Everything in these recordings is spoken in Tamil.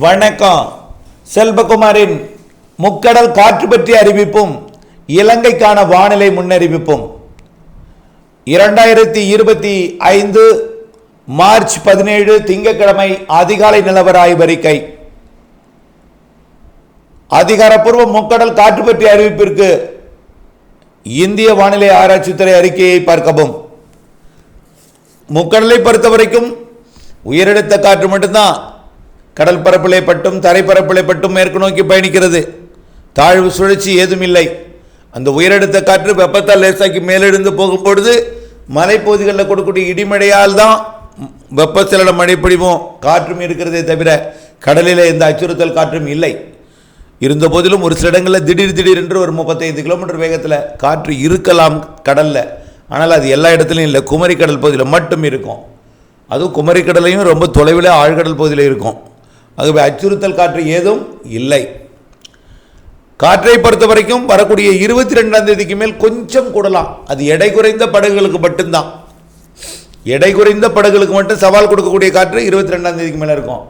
வணக்கம். செல்வகுமாரின் முக்கடல் காற்று பற்றிய அறிவிப்பும் இலங்கைக்கான வானிலை முன்னறிவிப்பும் 2025 மார்ச் 17 திங்கட்கிழமை அதிகாலை நிலவர ஆய்வறிக்கை. அதிகாரப்பூர்வ முக்கடல் காற்று பற்றிய அறிவிப்பிற்கு இந்திய வானிலை ஆராய்ச்சித்துறை அறிக்கையை பார்க்கவும். முக்கடலை பொறுத்தவரைக்கும் உயரழுத்த காற்று மட்டும்தான் கடல் பரப்பிலே பட்டும் தரைப்பரப்பிலே பட்டும் மேற்கு நோக்கி பயணிக்கிறது. தாழ்வு சுழற்சி ஏதும் இல்லை. அந்த உயரழுத்த காற்று வெப்பத்தால் லேசாக்கி மேலெழுந்து போகும்பொழுது மலைப்பகுதிகளில் கொடுக்கக்கூடிய இடிமழையால் தான் வெப்பச்சலன மழை பொழிவும் காற்றும் இருக்கிறதே தவிர கடலில் எந்த அச்சுறுத்தல் காற்றும் இல்லை. இருந்த போதிலும் ஒரு சில இடங்களில் திடீர் என்று ஒரு 35 கிலோமீட்டர் வேகத்தில் காற்று இருக்கலாம் கடலில். ஆனால் அது எல்லா இடத்துலையும் இல்லை. குமரி கடல் பகுதியில் மட்டும் இருக்கும். அதுவும் குமரி கடலையும் ரொம்ப தொலைவில் ஆழ்கடல் பகுதியில் இருக்கும். ஆகவே அச்சுறுத்தல் காற்று ஏதும் இல்லை. காற்றை பொறுத்த வரைக்கும் வரக்கூடிய 22ஆம் தேதிக்கு மேல் கொஞ்சம் கூடலாம். அது எடை குறைந்த படகுகளுக்கு மட்டும்தான். எடை குறைந்த படகுகளுக்கு மட்டும் சவால் கொடுக்கக்கூடிய காற்று 22ஆம் தேதிக்கு மேலே இருக்கும்.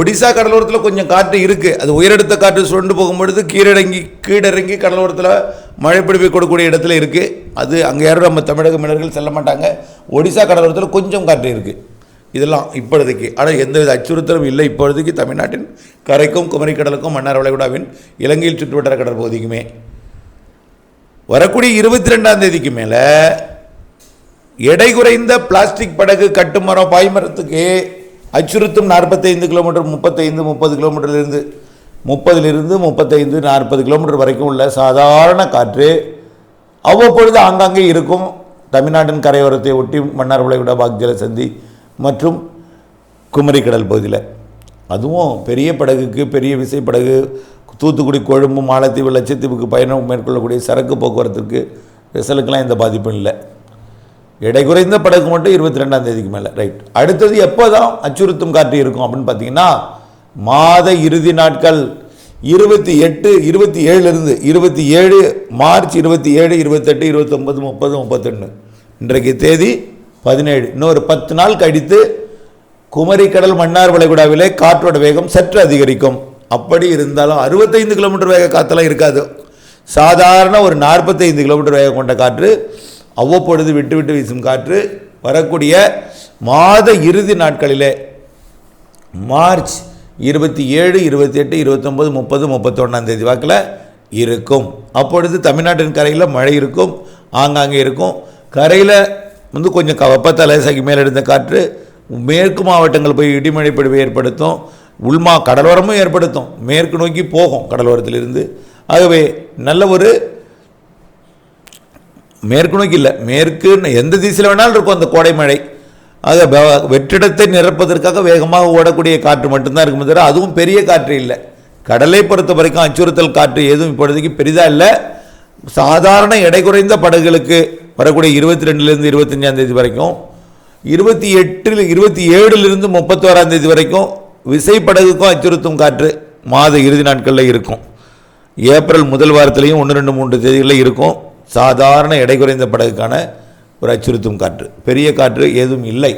ஒடிசா கடலோரத்தில் கொஞ்சம் காற்று இருக்குது. அது உயரடுத்த காற்று சுரண்டு போகும்பொழுது கீழறங்கி கடலோரத்தில் மழை பிடிப்பை கொடுக்கக்கூடிய இடத்துல இருக்குது. அது அங்கே யாரும் நம்ம தமிழக மீனவர்கள் செல்ல மாட்டாங்க. ஒடிசா கடலோரத்தில் கொஞ்சம் காற்று இருக்குது. இதெல்லாம் இப்பொழுதைக்கு. ஆனால் எந்தவித அச்சுறுத்தலும் இல்லை இப்பொழுதைக்கு தமிழ்நாட்டின் கரைக்கும் குமரி கடலுக்கும் மன்னார் வளைகுடாவின் இலங்கையில் சுற்றுவட்டார கடற்பகுதிக்குமே. வரக்கூடிய 22ஆம் தேதிக்கு மேலே எடை குறைந்த பிளாஸ்டிக் படகு கட்டுமரம் பாய்மரத்துக்கு அச்சுறுத்தும் 45 கிலோமீட்டர் 30 கிலோமீட்டர்லேருந்து 35 40 கிலோமீட்டர் வரைக்கும் உள்ள சாதாரண காற்று அவ்வப்பொழுது ஆங்காங்கே இருக்கும். தமிழ்நாட்டின் கரையோரத்தை ஒட்டி மன்னார் வளைகுடா பாக்ஜல சந்தி மற்றும் குமரி கடல் பகுதியில். அதுவும் பெரிய படகுக்கு பெரிய விசைப்படகு தூத்துக்குடி கொழும்பு மாலத்தீவு லட்சத்தீவுக்கு பயணம் மேற்கொள்ளக்கூடிய சரக்கு போக்குவரத்துக்கு வெசலுக்கெல்லாம் எந்த பாதிப்பும் இல்லை. எடை குறைந்த படகு மட்டும் 22ஆம் தேதிக்கு மேலே. ரைட். அடுத்தது எப்போ தான் அச்சுறுத்தும் காற்று இருக்கும் அப்படின்னு பார்த்தீங்கன்னா மாத இறுதி நாட்கள் 28 27 27 மார்ச் 27 28 29 30 31. இன்றைக்கு தேதி 17. இன்னொரு 10 நாள் கழித்து குமரி கடல் மன்னார் வளைகுடாவிலே காற்றோட வேகம் சற்று அதிகரிக்கும். அப்படி இருந்தாலும் 65 கிலோமீட்டர் வேக காற்றெல்லாம் இருக்காது. சாதாரண ஒரு 45 கிலோமீட்டர் வேகம் கொண்ட காற்று அவ்வப்பொழுது விட்டு விட்டு வீசும் காற்று வரக்கூடிய மாத இறுதி நாட்களிலே மார்ச் 27 28 29 30 31ஆம் தேதி வாக்கில் இருக்கும். அப்பொழுது தமிழ்நாட்டின் கரையில் மழை இருக்கும், ஆங்காங்கே இருக்கும். கரையில் கொஞ்சம் வெப்பத்தால் லேசாக்கி மேலெடுத்த காற்று மேற்கு மாவட்டங்கள் போய் இடிமழை பொழிவை ஏற்படுத்தும். கடலோரமும் ஏற்படுத்தும். மேற்கு நோக்கி போகும் கடலோரத்திலிருந்து. ஆகவே நல்ல ஒரு மேற்கு நோக்கி இல்லை, மேற்கு எந்த திசையில் வேணாலும் இருக்கும் அந்த கோடை மழை. ஆக வெற்றிடத்தை நிரப்பதற்காக வேகமாக ஓடக்கூடிய காற்று மட்டும்தான் இருக்குமே தவிர அதுவும் பெரிய காற்று இல்லை. கடலை பொறுத்த வரைக்கும் அச்சுறுத்தல் காற்று எதுவும் இப்பொழுதைக்கு பெரிதாக இல்லை. சாதாரண எடை குறைந்த படகுகளுக்கு வரக்கூடிய 22லேருந்து 25ஆம் தேதி வரைக்கும் 27லிருந்து 31ஆம் தேதி வரைக்கும் விசைப்படகுக்கும் அச்சுறுத்தும் காற்று மாத இறுதி நாட்களில் இருக்கும். ஏப்ரல் முதல் வாரத்திலையும் 1 2 3 தேதிகளில் இருக்கும். சாதாரண எடை குறைந்த படகுக்கான ஒரு அச்சுறுத்தும் காற்று, பெரிய காற்று ஏதும் இல்லை.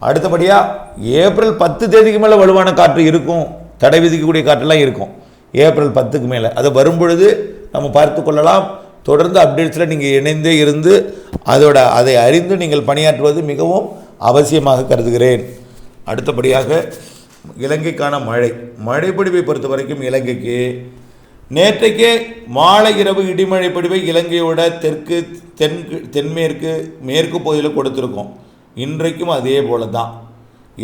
அடுத்தபடியாக ஏப்ரல் 10 தேதிக்கு மேலே வலுவான காற்று இருக்கும். தடை விதிக்கக்கூடிய காற்றெல்லாம் இருக்கும் ஏப்ரல் 10க்கு மேலே. அதை வரும்பொழுது நம்ம பார்த்து கொள்ளலாம். தொடர்ந்து அப்டேட்ஸில் நீங்கள் இணைந்தே இருந்து அதை அறிந்து நீங்கள் பணியாற்றுவது மிகவும் அவசியமாக கருதுகிறேன். அடுத்தபடியாக இலங்கைக்கான மழை பொழிவை பொறுத்த வரைக்கும் இலங்கைக்கு நேற்றைக்கே மாலை இரவு இடிமழை பொழிவை இலங்கையோட தென்மேற்கு மேற்கு பகுதியில் கொடுத்துருக்கோம். இன்றைக்கும் அதே போல தான்.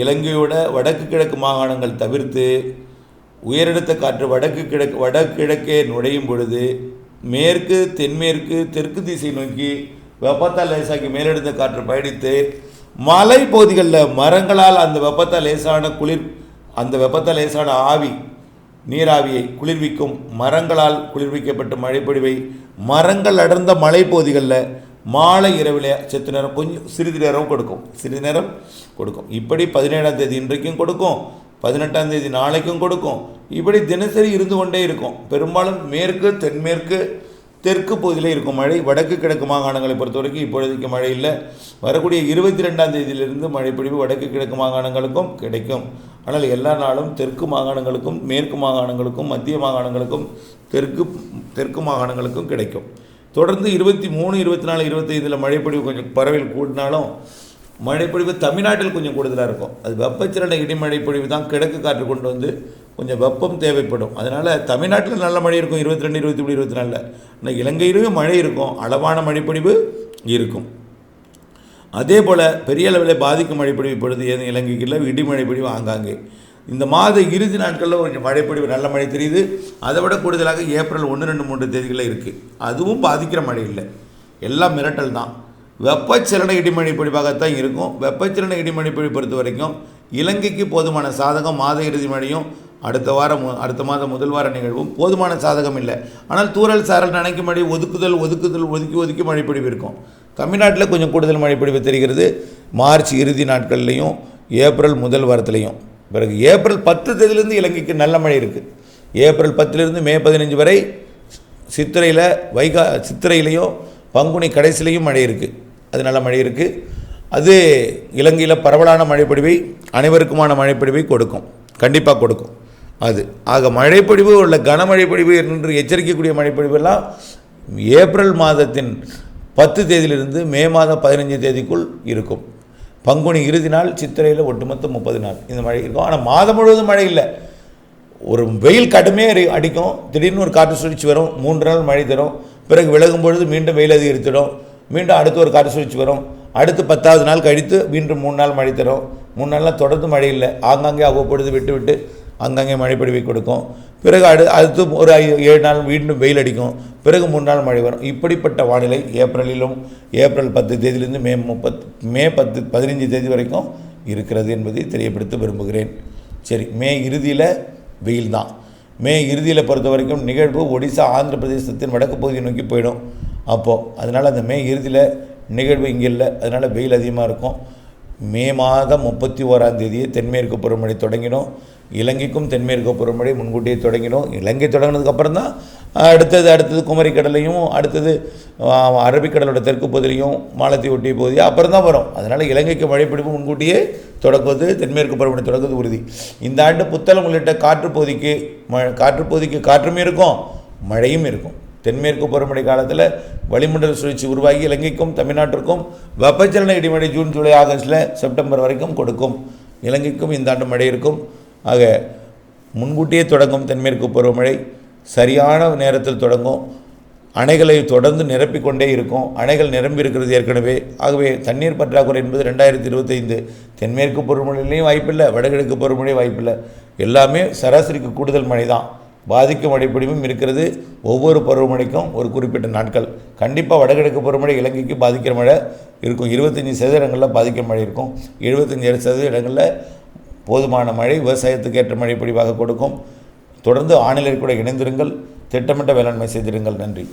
இலங்கையோட வடக்கு கிழக்கு மாகாணங்கள் தவிர்த்து உயரடுத்த காற்று வடகிழக்கே நுழையும் பொழுது மேற்கு தென்மேற்கு தெற்கு திசை நோக்கி வெப்பத்தால் லேசாக்கி மேலெடுத்த காற்று பயணித்து மலை பகுதிகளில் மரங்களால் அந்த வெப்பத்தால் லேசான நீராவியை குளிர்விக்கும் மரங்களால் குளிர்விக்கப்பட்ட மழைப்பொழிவை மரங்கள் அடர்ந்த மலைப்பகுதிகளில் மாலை இரவில் சற்று நேரம் கொஞ்சம் சிறிது நேரம் கொடுக்கும். இப்படி 17ஆம் தேதி இன்றைக்கும் கொடுக்கும், 18ஆம் தேதி நாளைக்கும் கொடுக்கும். இப்படி தினசரி இருந்து கொண்டே இருக்கும். பெரும்பாலும் மேற்கு தென்மேற்கு தெற்கு பகுதியில் இருக்கும் மழை. வடக்கு கிழக்கு மாகாணங்களை பொறுத்த வரைக்கும் இப்பொழுதைக்கு மழை இல்லை. வரக்கூடிய 22ஆம் தேதியிலிருந்து மழைப்பொழிவு வடக்கு கிழக்கு மாகாணங்களுக்கும் கிடைக்கும். ஆனால் எல்லா நாளும் தெற்கு மாகாணங்களுக்கும் மேற்கு மாகாணங்களுக்கும் மத்திய மாகாணங்களுக்கும் தெற்கு மாகாணங்களுக்கும் கிடைக்கும். தொடர்ந்து 23, 24, 25 மழைப்பொழிவு கொஞ்சம் பரவல் கூடினாலும் மழைப்பொழிவு தமிழ்நாட்டில் கொஞ்சம் கூடுதலாக இருக்கும். அது வெப்பச்சலன இடிமழை பொழிவு தான் கிழக்கு காற்று கொண்டு வந்து கொஞ்சம் வெப்பம் தேவைப்படும். அதனால் தமிழ்நாட்டில் நல்ல மழை இருக்கும் 22, 23, 24. ஆனால் இலங்கையிலும் மழை இருக்கும், அளவான மழைப்பொழிவு இருக்கும். அதே போல் பெரிய அளவில் பாதிக்கும் மழைப்பொழிவு இப்பொழுது ஏதும் இலங்கைக்கு இல்லை, இடிமழை பொழிவு ஆங்காங்கே. இந்த மாத இறுதி நாட்களில் கொஞ்சம் மழைப்பொழிவு நல்ல மழை தெரியுது. அதை விட கூடுதலாக ஏப்ரல் 1, 2, 3 தேதிகளில் இருக்குது. அதுவும் பாதிக்கிற மழை இல்லை, எல்லாம் மிரட்டல் தான். வெப்பச்சலன இடிமழை பொழிவாகத்தான் இருக்கும். வெப்பச்சலன இடிமழை பொழிவு பொறுத்த வரைக்கும் இலங்கைக்கு போதுமான சாதகம். மாத இறுதி மழையும் அடுத்த மாதம் முதல் வார நிகழ்வும் போதுமான சாதகம் இல்லை. ஆனால் தூறல் சாரல் நனைக்கும் மழை ஒதுக்கி மழைப்பொழிவு இருக்கும். தமிழ்நாட்டில் கொஞ்சம் கூடுதல் மழைப்பொழிவு தெரிகிறது மார்ச் இறுதி நாட்கள்லையும் ஏப்ரல் முதல் வாரத்துலையும். பிறகு ஏப்ரல் 10 தேதியிலிருந்து இலங்கைக்கு நல்ல மழை இருக்குது. ஏப்ரல் 10 மே 15 வரை சித்திரையிலையும் பங்குனி கடைசிலையும் மழை இருக்குது. அது நல்ல மழை இருக்குது. அது இலங்கையில் பரவலான மழைப்பொழிவை அனைவருக்குமான மழைப்பொழிவை கொடுக்கும், கண்டிப்பாக கொடுக்கும். அது ஆக மழைப்பொழிவு உள்ள கனமழைப்பொழிவு என்று எச்சரிக்கக்கூடிய மழைப்பொழிவெல்லாம் ஏப்ரல் மாதத்தின் 10 தேதியிலிருந்து மே மாதம் 15 தேதிக்குள் இருக்கும். பங்குனி இறுதி நாள், சித்திரையில் ஒட்டுமொத்த 30 நாள் இந்த மழை இருக்கும். ஆனால் மாதம் முழுவதும் மழை இல்லை. ஒரு வெயில் கடுமையாக அடிக்கும், திடீர்னு ஒரு காற்று சுழற்சி வரும், 3 நாள் மழை தரும். பிறகு விலகும் பொழுது மீண்டும் வெயில் அதிகரித்திடும், மீண்டும் அடுத்து ஒரு காற்று சுழற்சி வரும், அடுத்து 10வது நாள் கழித்து மீண்டும் 3 நாள் மழை தரும். 3 நாள்லாம் தொடர்ந்து மழை இல்லை, ஆங்காங்கே அவ்வப்பொழுது விட்டு அங்கங்கே மழைப்பொழிவை கொடுக்கும். பிறகு அடுத்து ஒரு 7 நாள் மீண்டும் வெயில் அடிக்கும், பிறகு 3 நாள் மழை வரும். இப்படிப்பட்ட வானிலை ஏப்ரல் 10 தேதியிலிருந்து மே 15 தேதி வரைக்கும் இருக்கிறது என்பதை தெரியப்படுத்த விரும்புகிறேன். சரி, மே இறுதியில் வெயில் தான். மே இறுதியில் பொறுத்த வரைக்கும் நிகழ்வு ஒடிசா ஆந்திர பிரதேசத்தின் வடக்கு பகுதியை நோக்கி போயிடும். அதனால் அந்த மே இறுதியில் நிகழ்வு இங்கே இல்லை, அதனால் வெயில் அதிகமாக இருக்கும். மே மாதம் 31ஆம் தேதியே தென்மேற்கு பருவமழை தொடங்கிடும். இலங்கைக்கும் தென்மேற்கு பருவமழை முன்கூட்டியே தொடங்கிடும். இலங்கை தொடங்கினதுக்கப்புறம் தான் அடுத்தது குமரிக்கடலையும், அடுத்தது அரபிக்கடலோட தெற்கு பகுதியிலையும் மாலத்தை ஒட்டிய பகுதியாக அப்புறம் தான் வரும். அதனால் இலங்கைக்கு மழைப்பிடிப்பு முன்கூட்டியே தொடங்குவது, தென்மேற்கு பருவமழை தொடங்குவது உறுதி. இந்த ஆண்டு புத்தளம் உள்ளிட்ட காற்றுப்பகுதிக்கு காற்றும் இருக்கும், மழையும் இருக்கும். தென்மேற்கு பருவமழை காலத்தில் வளிமண்டல சுழற்சி உருவாகி இலங்கைக்கும் தமிழ்நாட்டிற்கும் வெப்பச்சலன இடிமழை ஜூன், ஜூலை, ஆகஸ்டில் செப்டம்பர் வரைக்கும் கொடுக்கும். இலங்கைக்கும் இந்த ஆண்டு மழை இருக்கும். ஆக முன்கூட்டியே தொடங்கும் தென்மேற்கு பருவமழை, சரியான நேரத்தில் தொடங்கும். அணைகளை தொடர்ந்து நிரப்பிக்கொண்டே இருக்கும். அணைகள் நிரம்பி இருக்கிறது ஏற்கனவே. ஆகவே தண்ணீர் பற்றாக்குறை என்பது 2025 தென்மேற்கு பருவமழையிலையும் வாய்ப்பில்லை, வடகிழக்கு பருவமழை வாய்ப்பில்லை. எல்லாமே சராசரிக்கு கூடுதல் மழை தான். பாதிக்கும் மழைப்பொழிவும் இருக்கிறது. ஒவ்வொரு பருவமழைக்கும் ஒரு குறிப்பிட்ட நாட்கள் கண்டிப்பாக வடகிழக்கு பருவமழை இலங்கைக்கு பாதிக்கிற மழை இருக்கும். 25% இடங்களில் பாதிக்கிற மழை இருக்கும். 75% இடங்களில் போதுமான மழை விவசாயத்துக்கு ஏற்ற மழைப்பொழிவாக கொடுக்கும். தொடர்ந்து வானிலை கூட இணைந்திருங்கள், திட்டமிட்ட வேளாண்மை செய்திருங்கள். நன்றி.